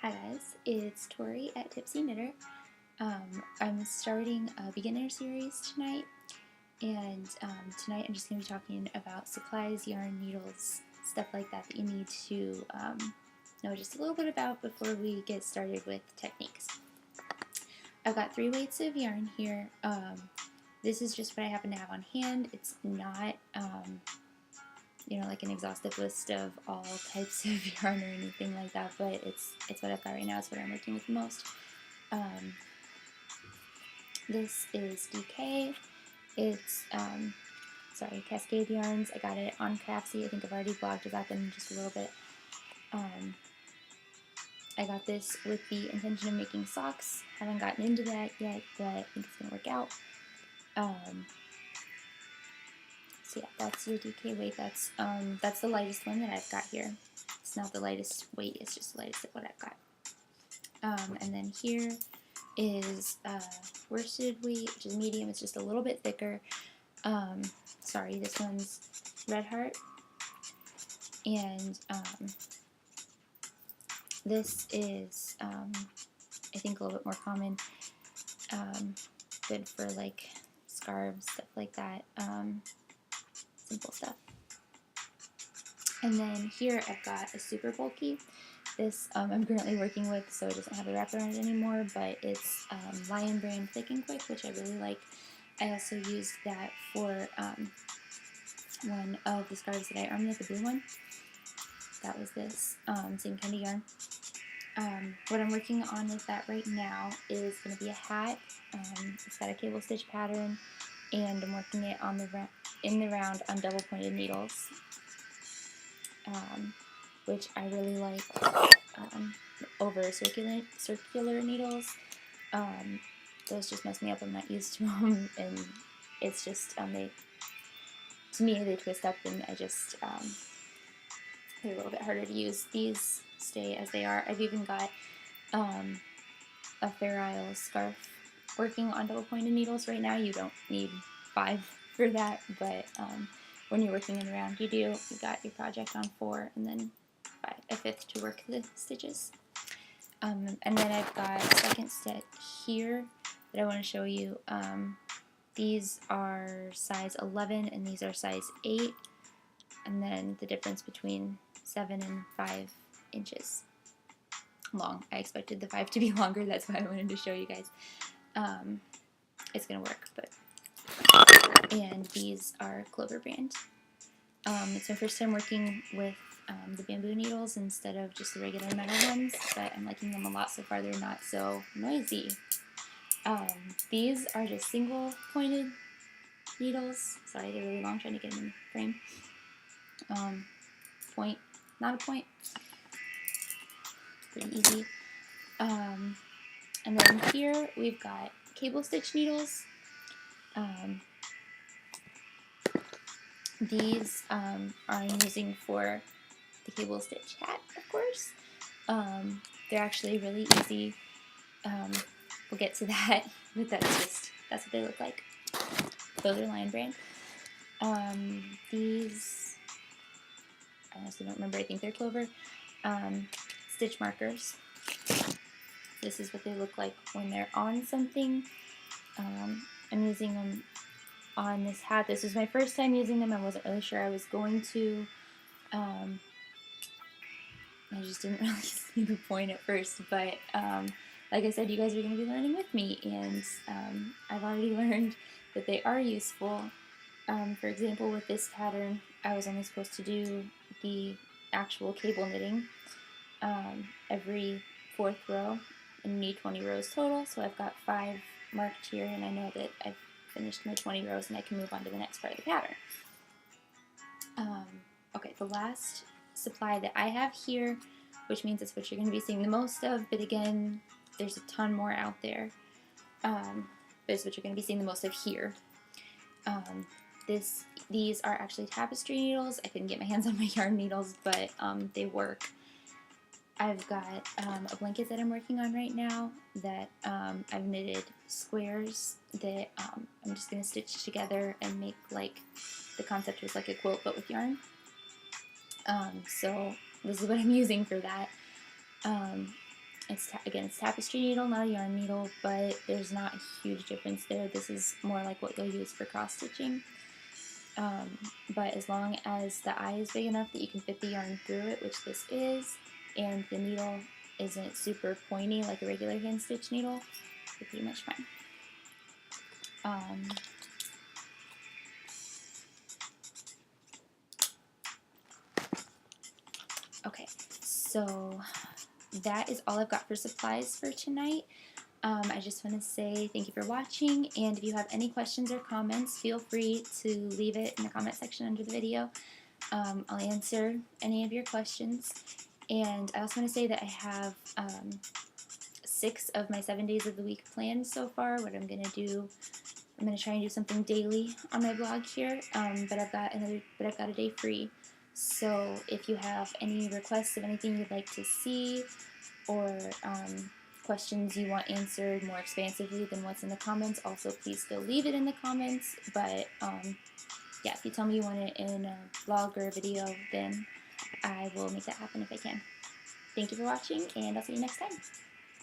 Hi guys, it's Tori at Tipsy Knitter. I'm starting a beginner series tonight, and tonight I'm just going to be talking about supplies, yarn, needles, stuff like that that you need to know just a little bit about before we get started with techniques. I've got 3 weights of yarn here. This is just what I happen to have on hand. It's not like an exhaustive list of all types of yarn or anything like that, but it's what I've got right now. It's what I'm working with the most. This is DK. It's Cascade yarns. I got it on Craftsy. I think I've already blogged about them just a little bit. I got this with the intention of making socks. Haven't gotten into that yet, but I think it's gonna work out. So yeah, that's your DK weight. That's the lightest one that I've got here. It's not the lightest weight, it's just the lightest of what I've got. And then here is worsted weight, which is medium. It's just a little bit thicker. Sorry, this one's Red Heart. And this is, I think, a little bit more common. Good for like scarves, stuff like that. Simple stuff. And then here I've got a super bulky. This I'm currently working with, so it doesn't have the wrapper on it anymore, but it's Lion brand Thick and Quick, which I really like. I also used that for one of the scarves that I armed with, the blue one. That was this, same kind of yarn. What I'm working on with that right now is going to be a hat. It's got a cable stitch pattern, and I'm working it on in the round on double pointed needles, which I really like over circular needles. Those just mess me up. I'm not used to them, and it's just to me they twist up, and I just they're a little bit harder to use. These stay as they are. I've even got a Fair Isle scarf working on double pointed needles right now. You don't need 5 for that, but when you're working in a round, you do. You got your project on 4, and then a 5th to work the stitches. And then I've got a second set here that I want to show you. These are size 11 and these are size 8, and then the difference between 7 and 5 inches long. I expected the 5 to be longer, that's why I wanted to show you guys. It's gonna work, but. And these are Clover brand. It's my first time working with the bamboo needles instead of just the regular metal ones, but I'm liking them a lot so far. They're not so noisy. These are just single pointed needles. Sorry, they're really long, trying to get them in the frame. Point, not a point. Pretty easy. And then here we've got cable stitch needles. These I'm using for the cable stitch hat, of course. They're actually really easy. We'll get to that, but that's what they look like. Those are Lion brand. These, I honestly don't remember, I think they're Clover. Stitch markers. This is what they look like when they're on something. I'm using them on this hat. This was my first time using them. I wasn't really sure I was going to. I just didn't really see the point at first, but like I said, you guys are going to be learning with me, and I've already learned that they are useful. For example, with this pattern, I was only supposed to do the actual cable knitting every 4th row, and you need 20 rows total, so I've got 5 marked here, and I know that I've finished my 20 rows and I can move on to the next part of the pattern. Okay, the last supply that I have here, which means it's what you're going to be seeing the most of, but again, there's a ton more out there, but it's what you're going to be seeing the most of here. These are actually tapestry needles. I couldn't get my hands on my yarn needles, but they work. I've got a blanket that I'm working on right now that I've knitted squares that I'm just going to stitch together and make, like, the concept was like a quilt but with yarn. So this is what I'm using for that. again, it's tapestry needle, not a yarn needle, but there's not a huge difference there. This is more like what you'll use for cross stitching. But as long as the eye is big enough that you can fit the yarn through it, which this is, and the needle isn't super pointy like a regular hand stitch needle, you're pretty much fine. Okay, so that is all I've got for supplies for tonight. I just want to say thank you for watching, and if you have any questions or comments, feel free to leave it in the comment section under the video. I'll answer any of your questions. And I also want to say that I have 6 of my 7 days of the week planned so far. What I'm going to do, I'm going to try and do something daily on my blog here, but I've got a day free. So if you have any requests of anything you'd like to see, or questions you want answered more expansively than what's in the comments, also please still leave it in the comments. But yeah, if you tell me you want it in a vlog or a video, then I will make that happen if I can. Thank you for watching, and I'll see you next time.